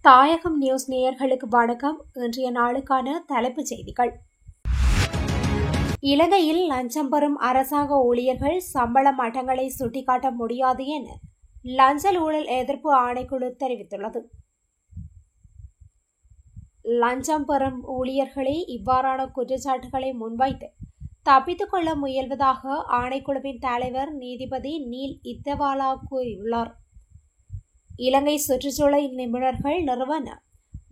தாயகம் நியூஸ் நேயர்களுக்கு வணக்கம். இன்றைய நாளுக்கான தலைப்புச் செய்திகள். இலங்கையில் லஞ்சம் பெறும் அரசாங்க ஊழியர்கள் சம்பள மட்டங்களை சுட்டிக்காட்ட முடியாது என லஞ்ச ஊழல் எதிர்ப்பு ஆணைக்குழு தெரிவித்துள்ளது. லஞ்சம் பெறும் ஊழியர்களே இவ்வாறான குற்றச்சாட்டுகளை முன்வைத்து தப்பித்துக் கொள்ள முயல்வதாக ஆணைக்குழுவின் தலைவர் நீதிபதி நீல் இத்தவாலா கூறியுள்ளார். இலங்கை சுற்றுச்சூழல் நிபுணர்கள் நிறுவனம்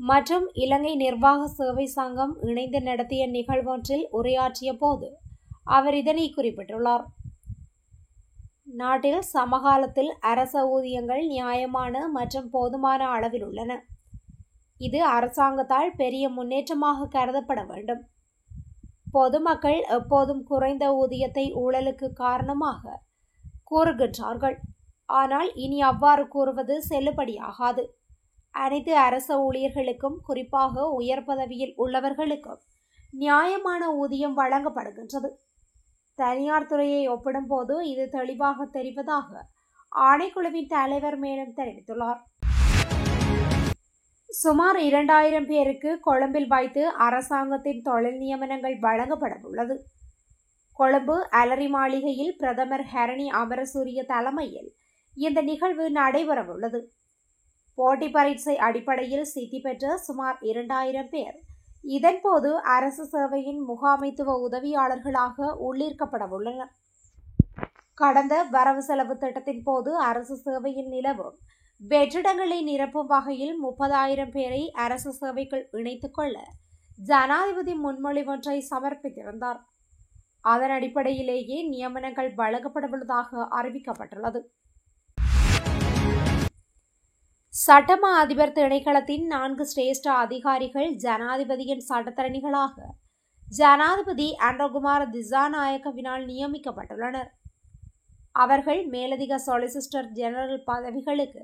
மற்றும் இலங்கை நிர்வாக சேவை சங்கம் இணைந்து நடத்திய நிகழ்வொன்றில் உரையாற்றிய போது அவர் இதனை குறிப்பிட்டுள்ளார். நாட்டில் சமகாலத்தில் அரச ஊதியங்கள் நியாயமான மற்றும் போதுமான அளவில் உள்ளன. இது அரசாங்கத்தால் பெரிய முன்னேற்றமாக கருதப்பட வேண்டும். பொதுமக்கள் எப்போதும் குறைந்த ஊதியத்தை ஊழலுக்கு காரணமாக கூறுகின்றார்கள். ஆனால் இனி அவ்வாறு கூறுவது செல்லுபடியாகாது. அனைத்து அரச ஊழியர்களுக்கும், குறிப்பாக உயர் பதவியில் உள்ளவர்களுக்கும் நியாயமான ஊதியம் வழங்கப்படுகின்றது. தனியார் துறையை ஒப்பிடும்போது இது தெளிவாக தெரிவதாக ஆணைக்குழுவின் தலைவர் மேலும் தெரிவித்துள்ளார். சுமார் 2000 பேருக்கு கொழும்பில் வைத்து அரசாங்கத்தின் தொழில் நியமனங்கள் வழங்கப்பட உள்ளது. கொழும்பு அலரி மாளிகையில் பிரதமர் ஹரணி அமரசூரிய தலைமையில் இந்த நிகழ்வு நடைபெறவுள்ளது. போட்டி பரீட்சை அடிப்படையில் சித்தி பெற்ற சுமார் 2000 பேர் இதன்போது அரசு சேவையின் முகாமைத்துவ உதவியாளர்களாக உள்ளீர்க்கப்பட உள்ளனர். கடந்த வரவு செலவு திட்டத்தின் போது அரசு சேவையில் நிலவும் வெற்றிடங்களை நிரப்பும் வகையில் 30,000 பேரை அரசு சேவைக்குள் இணைத்துக் கொள்ள ஜனாதிபதி முன்மொழிவொன்றை சமர்ப்பித்திருந்தார். அதன் அடிப்படையிலேயே நியமனங்கள் வழங்கப்படவுள்ளதாக அறிவிக்கப்பட்டுள்ளது. சட்டமா அதிபர் திணைக்களத்தின் 4 சிரேஷ்ட அதிகாரிகள் ஜனாதிபதியின் சட்டத்தரணிகளாக ஜனாதிபதி அன்றகுமார் திசாநாயக்கவினால் நியமிக்கப்பட்டுள்ளனர். அவர்கள் மேலதிக சொலிசிஸ்டர் ஜெனரல் பதவிகளுக்கு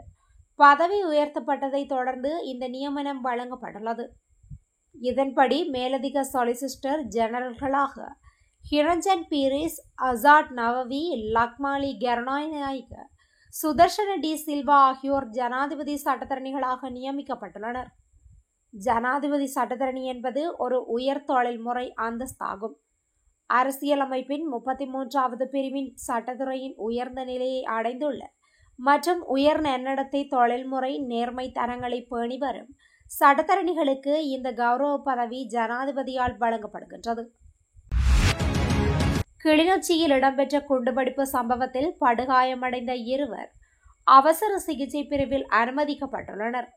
பதவி உயர்த்தப்பட்டதை தொடர்ந்து இந்த நியமனம் வழங்கப்பட்டுள்ளது. இதன்படி மேலதிக சொலிசிஸ்டர் ஜெனரல்களாக ஹிரஞ்சன் பீரிஸ், அசாட் நவவி, லக்மாலி கருணாநாயக்க, சுதர்ஷன டி சில்வா ஆகியோர் ஜனாதிபதி சட்டத்தரணிகளாக நியமிக்கப்பட்டுள்ளனர். ஜனாதிபதி சட்டத்தரணி என்பது ஒரு உயர் தொழில்முறை அந்தஸ்தாகும். அரசியலமைப்பின் 33வது பிரிவின் சட்டத்துறையின் உயர்ந்த நிலையை அடைந்துள்ள மற்றும் உயர் நன்னடத்தை, தொழில்முறை நேர்மை தரங்களை பேணி வரும் சட்டத்தரணிகளுக்கு இந்த கௌரவ பதவி ஜனாதிபதியால் வழங்கப்படுகின்றது. கிளிநொச்சியில் இடம்பெற்ற குண்டுவெடிப்பு சம்பவத்தில் படுகாயமடைந்த 2 அவசர சிகிச்சை பிரிவில் அனுமதிக்கப்பட்டுள்ளனர்.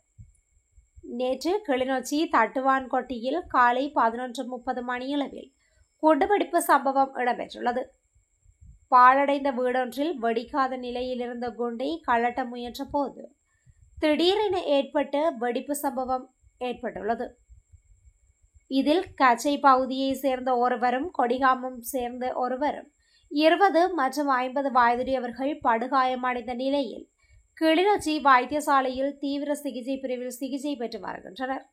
நேற்று கிளிநொச்சி தட்டுவான்கொட்டியில் காலை 11:30 மணியளவில் குண்டுவெடிப்பு சம்பவம் இடம்பெற்றுள்ளது. பாழடைந்த வீடொன்றில் வெடிக்காத நிலையில் இருந்த குண்டை கழட்ட முயன்ற போது திடீரென ஏற்பட்ட வெடிப்பு சம்பவம் ஏற்பட்டுள்ளது. இதில் கச்சை பகுதியை சேர்ந்த ஒருவரும், கொடிகாமம் சேர்ந்த ஒருவரும், 20 மற்றும் 50 வயதுடையவர்கள் படுகாயமடைந்த நிலையில் கிளிநொச்சி வைத்தியசாலையில் தீவிர சிகிச்சை பிரிவில் சிகிச்சை பெற்று வருகின்றனர்.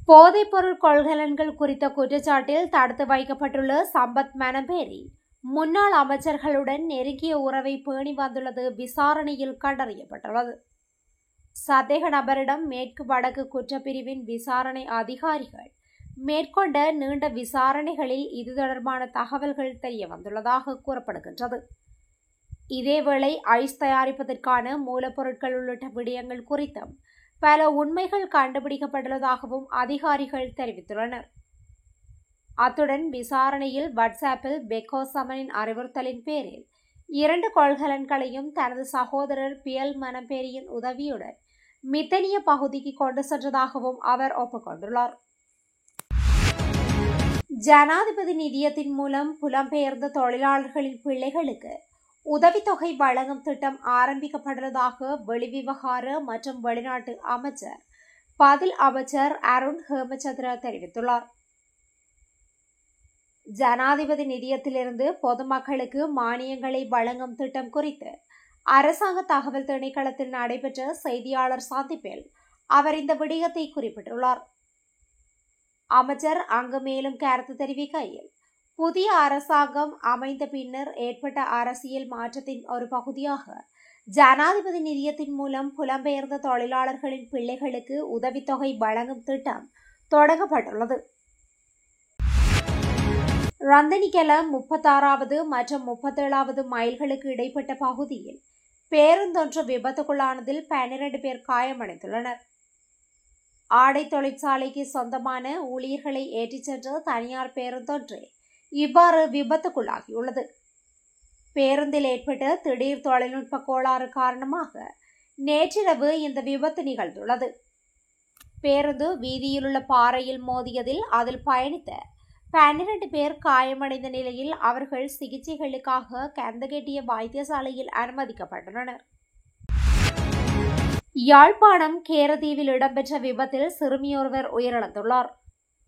போதைப்பொருள் கொள்கலன்கள் குறித்த குற்றச்சாட்டில் தடுத்து வைக்கப்பட்டுள்ள சம்பத் மனம்பேரி முன்னாள் அமைச்சர்களுடன் நெருங்கிய உறவை பேணி வந்துள்ளது விசாரணையில் கண்டறியப்பட்டுள்ளது. சந்தேக நபரிடம் மேற்கு வடக்கு குற்றப்பிரிவின் விசாரணை அதிகாரிகள் மேற்கொண்ட நீண்ட விசாரணைகளில் இது தொடர்பான தகவல்கள் தெரிய வந்துள்ளதாக கூறப்படுகின்றது. இதேவேளை ஐஸ் தயாரிப்பதற்கான மூலப்பொருட்கள் உள்ளிட்ட விடயங்கள் குறித்தும் பல உண்மைகள் கண்டுபிடிக்கப்பட்டுள்ளதாகவும் அதிகாரிகள் தெரிவித்துள்ளனர். அத்துடன் விசாரணையில் வாட்ஸ்ஆப்பில் பெக்கோ சமனின் அறிவுறுத்தலின் பேரில் 2 கொள்கலன்களையும் தனது சகோதரர் பியல் மனம்பேரியின் உதவியுடன் மித்தனிய பகுதிக்கு கொண்டு சென்றதாகவும் அவர் ஒப்புக்கொண்டுள்ளார். ஜனாதிபதி நிதியத்தின் மூலம் புலம்பெயர்ந்த தொழிலாளர்களின் பிள்ளைகளுக்கு உதவித்தொகை வழங்கும் திட்டம் ஆரம்பிக்கப்பட்டுள்ளதாக வெளிவிவகார மற்றும் வெளிநாட்டு அமைச்சர் பதில் அமைச்சர் அருண் ஹேமச்சந்திர தெரிவித்துள்ளார். ஜனாதிபதி நிதியத்திலிருந்து பொதுமக்களுக்கு மானியங்களை வழங்கும் திட்டம் குறித்து அரசாங்க தகவல் திணைக்களத்தில் நடைபெற்ற செய்தியாளர் சந்திப்பில் அவர் இந்த விடயத்தை குறிப்பிட்டுள்ளார். அமைச்சர் அங்கு மேலும் கருத்து தெரிவிக்கையில், புதிய அரசாங்கம் அமைந்த பின்னர் ஏற்பட்ட அரசியல் மாற்றத்தின் ஒரு பகுதியாக ஜனாதிபதி நிதியத்தின் மூலம் புலம்பெயர்ந்த தொழிலாளர்களின் பிள்ளைகளுக்கு உதவித்தொகை வழங்கும் திட்டம் தொடங்கப்பட்டுள்ளது. ரந்தனிகெல 36வது மற்றும் 37வது மைல்களுக்கு இடைப்பட்ட பகுதியில் பேருந்தொன்று விபத்துக்குள்ளானதில் 12 பேர் காயமடைந்துள்ளனர். ஆடை தொழிற்சாலைக்கு சொந்தமான ஊழியர்களை ஏற்றிச் சென்ற தனியார் பேருந்தொன்று இவ்வாறு விபத்துக்குள்ளாகியுள்ளது. பேருந்தில் ஏற்பட்ட திடீர் தொழில்நுட்ப கோளாறு காரணமாக நேற்றிரவு இந்த விபத்து நிகழ்ந்துள்ளது. பேருந்து வீதியிலுள்ள பாறையில் மோதியதில் அதில் பயணித்த 12 பேர் காயமடைந்த நிலையில் அவர்கள் சிகிச்சைகளுக்காக கந்தகெட்டிய வைத்தியசாலையில் அனுமதிக்கப்பட்டுள்ளனர். யாழ்ப்பாணம் கேரதீவில் இடம்பெற்ற விபத்தில் சிறுமியொருவர் உயிரிழந்துள்ளார்.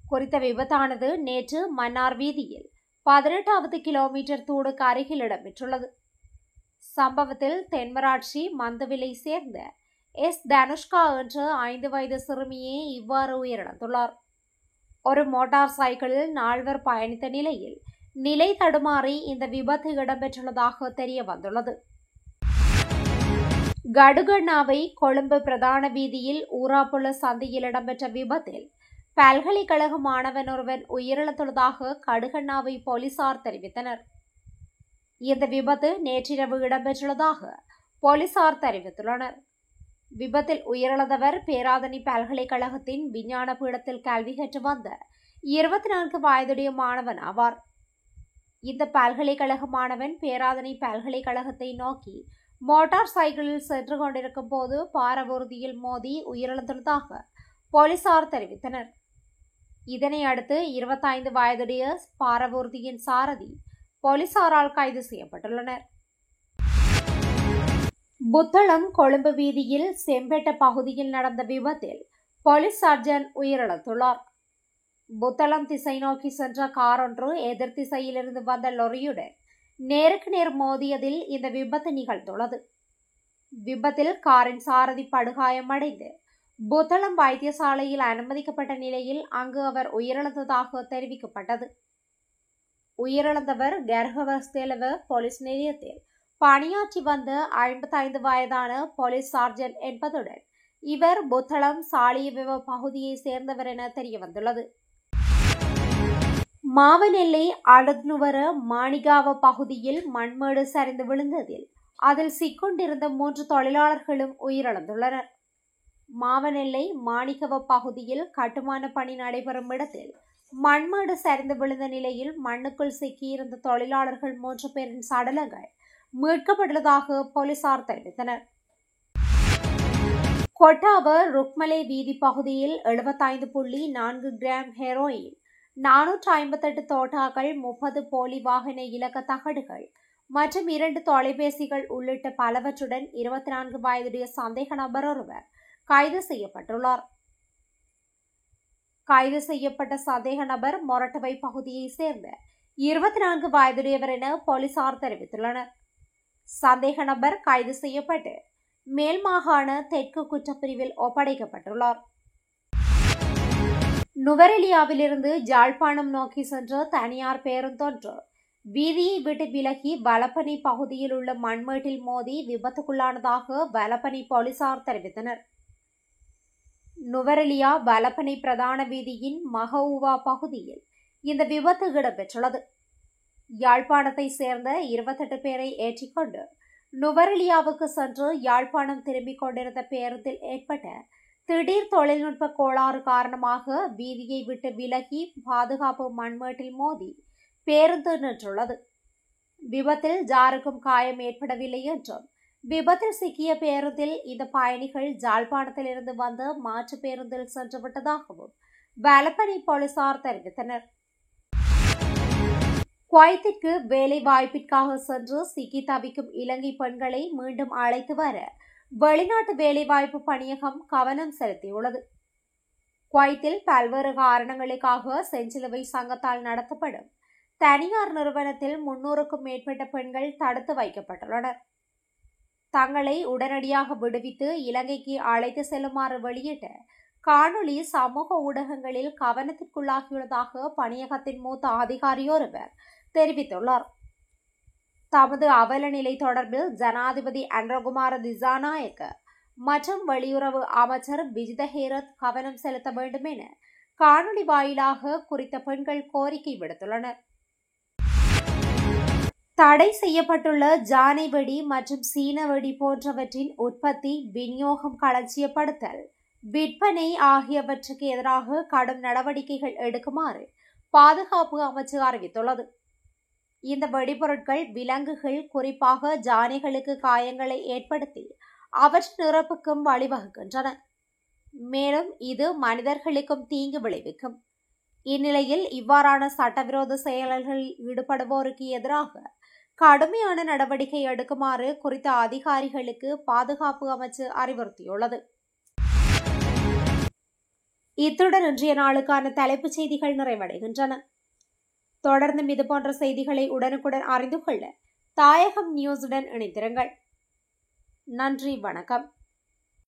குறித்த விபத்தானது நேற்று மன்னார் வீதியில் 18வது கிலோமீட்டர் தூடுக்கு அருகில் இடம்பெற்றுள்ளது. சம்பவத்தில் தென்மராட்சி மந்தவிலை சேர்ந்த எஸ். தனுஷ்கா என்ற 5 வயது சிறுமியே இவ்வாறு உயிரிழந்துள்ளார். ஒரு மோட்டார் சைக்கிளில் 4 பயணித்த நிலையில் நிலை தடுமாறி இந்த விபத்து இடம்பெற்றுள்ளதாக தெரிய வந்துள்ளது. கடுகண்ணாவை கொழும்பு பிரதான வீதியில் ஊராப்புல சந்தையில் இடம்பெற்ற விபத்தில் பல்கலைக்கழக மாணவன் ஒருவன் உயிரிழந்துள்ளதாக கடுகண்ணாவை போலீசார் தெரிவித்தனர். இந்த விபத்து நேற்றிரவு இடம்பெற்றுள்ளதாக போலீசார் தெரிவித்துள்ளனர். விபத்தில் உயிரிழந்தவர் பேராதனை பல்கலைக்கழகத்தின் விஞ்ஞான பீடத்தில் கல்வி கற்று வந்த 24 வயதுடைய மாணவன் ஆவார். இந்த பல்கலைக்கழக மாணவன் பேராதனை பல்கலைக்கழகத்தை நோக்கி மோட்டார் சைக்கிளில் சென்று கொண்டிருக்கும் போது பாரவூர்தியில் மோதி உயிரிழந்துள்ளதாக போலீசார் தெரிவித்தனர். இதனை அடுத்து 25 வயதுடைய பாரவூர்தியின் சாரதி போலீசாரால் கைது செய்யப்பட்டுள்ளனர். புத்தளம் கொழும்பு வீதியில் செம்பெட்ட பகுதியில் நடந்த விபத்தில் போலீஸ் சர்ஜன் உயிரிழந்துள்ளார். புத்தளம் திசை நோக்கி சென்ற கார் ஒன்று எதிர் திசையிலிருந்து வந்த லொரியுடன் நேருக்கு நேர் மோதியதில் இந்த விபத்து நிகழ்ந்துள்ளது. விபத்தில் காரின் சாரதி படுகாயமடைந்து புத்தளம் வைத்தியசாலையில் அனுமதிக்கப்பட்ட நிலையில் அங்கு அவர் உயிரிழந்ததாக தெரிவிக்கப்பட்டது. உயிரிழந்தவர் கர்ஹவஸ்தேலவ போலீஸ் நிலையத்தில் பணியாற்றி வந்த 55 வயதான போலீஸ் சார்ஜன் என்பதுடன் இவர் புத்தளம் சாலியவிவ பகுதியை சேர்ந்தவர் என தெரியவந்துள்ளது. மாவனெல்லை அழுத்னுவர மாணிகாவ பகுதியில் மண்மேடு சரிந்து விழுந்ததில் அதில் சிக்கொண்டிருந்த 3 தொழிலாளர்களும் உயிரிழந்துள்ளனர். மாவனெல்லை மாணிகவ பகுதியில் கட்டுமான பணி நடைபெறும் இடத்தில் மண்மேடு சரிந்து விழுந்த நிலையில் மண்ணுக்குள் சிக்கியிருந்த தொழிலாளர்கள் 3 பேரின் சடலங்கள் மீட்கப்பட்டுள்ளதாக போலீசார் தெரிவித்தனர். கொட்டாவ ருக்மலை வீதி பகுதியில் 75.4 கிராம் ஹெரோயின், 458 தோட்டாக்கள், 30 போலி வாகன இலக்க தகடுகள் மற்றும் 2 தொலைபேசிகள் உள்ளிட்ட பலவற்றுடன் 24 வயதுடைய சந்தேக நபர் ஒருவர் கைது செய்யப்பட்டுள்ளார். கைது செய்யப்பட்ட சந்தேக நபர் மொரட்டவை பகுதியை சேர்ந்த 24 வயதுடையவர் என போலீசார் தெரிவித்துள்ளனர். சந்தேக நபர் கைது செய்யப்பட்டு மேல் மாகாண தெற்கு குற்றப்பிரிவில் ஒப்படைக்கப்பட்டுள்ளார். நுவரெலியாவிலிருந்து யாழ்ப்பாணம் நோக்கி சென்ற தனியார் பேருந்தொன்று வீதியை விட்டு விலகி வலப்பனை பகுதியில் உள்ள மண்மேட்டில் மோதி விபத்துக்குள்ளானதாக வலப்பனை போலீசார் தெரிவித்தனர். நுவரெலியா வலப்பனை பிரதான வீதியின் மகவுவா பகுதியில் இந்த விபத்து இடம்பெற்றுள்ளது. யாழ்ப்பாணத்தை சேர்ந்த 28 பேரை ஏற்றிக்கொண்டு நுவரெலியாவுக்கு சென்று யாழ்ப்பாணம் திரும்பிக் கொண்டிருந்த பேருந்தில் ஏற்பட்ட திடீர் தொழில்நுட்ப கோளாறு காரணமாக வீதியை விட்டு விலகி பாதுகாப்பு மண்மேட்டில் மோதி பேருந்து நின்றுள்ளது. விபத்தில் யாருக்கும் காயம் ஏற்படவில்லை என்றும் விபத்தில் சிக்கிய பேருந்தில் இந்த பயணிகள் யாழ்ப்பாணத்திலிருந்து வந்த மாற்று பேருந்தில் சென்றுவிட்டதாகவும் வலப்பனை போலீசார் தெரிவித்தனர். குவைத்திற்கு வேலை வாய்ப்பிற்காக சென்று சிக்கி தவிக்கும் இலங்கை பெண்களை மீண்டும் அழைத்து வர வெளிநாட்டு வேலைவாய்ப்பு பணியகம் கவனம் செலுத்தியுள்ளது. குவைத்தில் பல்வேறு காரணங்களுக்காக செஞ்சிலுவை சங்கத்தால் நடத்தப்படும் தனியார் நிறுவனத்தில் 300க்கும் மேற்பட்ட பெண்கள் தடுத்து வைக்கப்பட்டுள்ளனர். தங்களை உடனடியாக விடுவித்து இலங்கைக்கு அழைத்து செல்லுமாறு வெளியிட்ட காணொளி சமூக ஊடகங்களில் கவனத்திற்குள்ளாகியுள்ளதாக பணியகத்தின் மூத்த அதிகாரியொருவர் தெரிவித்துள்ளார். தமது அவல நிலை தொடர்பில் ஜனாதிபதி அன்றகுமார திசாநாயக்க மற்றும் வெளியுறவு அமைச்சர் விஜித ஹேரத் கவனம் செலுத்த வேண்டும் என காணொலி வாயிலாக குறித்த பெண்கள் கோரிக்கை விடுத்துள்ளனர். தடை செய்யப்பட்டுள்ள ஜானை வெடி மற்றும் சீன வெடி போன்றவற்றின் உற்பத்தி, விநியோகம், களஞ்சியப்படுத்தல், விற்பனை ஆகியவற்றுக்கு எதிராக கடும் நடவடிக்கைகள் எடுக்குமாறு பாதுகாப்பு அமைச்சு அறிவித்துள்ளது. இந்த வெடிபொருட்கள் விலங்குகள், குறிப்பாக ஜானைகளுக்கு காயங்களை ஏற்படுத்தி அவற்றின் இறப்புக்கும் வழிவகுக்கின்றன. மேலும் இது மனிதர்களுக்கும் தீங்கு விளைவிக்கும். இந்நிலையில் இவ்வாறான சட்டவிரோத செயல்களில் ஈடுபடுவோருக்கு எதிராக கடுமையான நடவடிக்கை எடுக்குமாறு குறித்த அதிகாரிகளுக்கு பாதுகாப்பு அமைச்சு அறிவுறுத்தியுள்ளது. இத்துடன் இன்றைய நாளுக்கான தலைப்புச் செய்திகள் நிறைவடைகின்றன. தொடர்ந்தும் இதுபோன்ற செய்திகளை உடனுக்குடன் அறிந்து கொள்ள தாயகம் நியூஸுடன் இணைந்திருங்கள். நன்றி, வணக்கம்.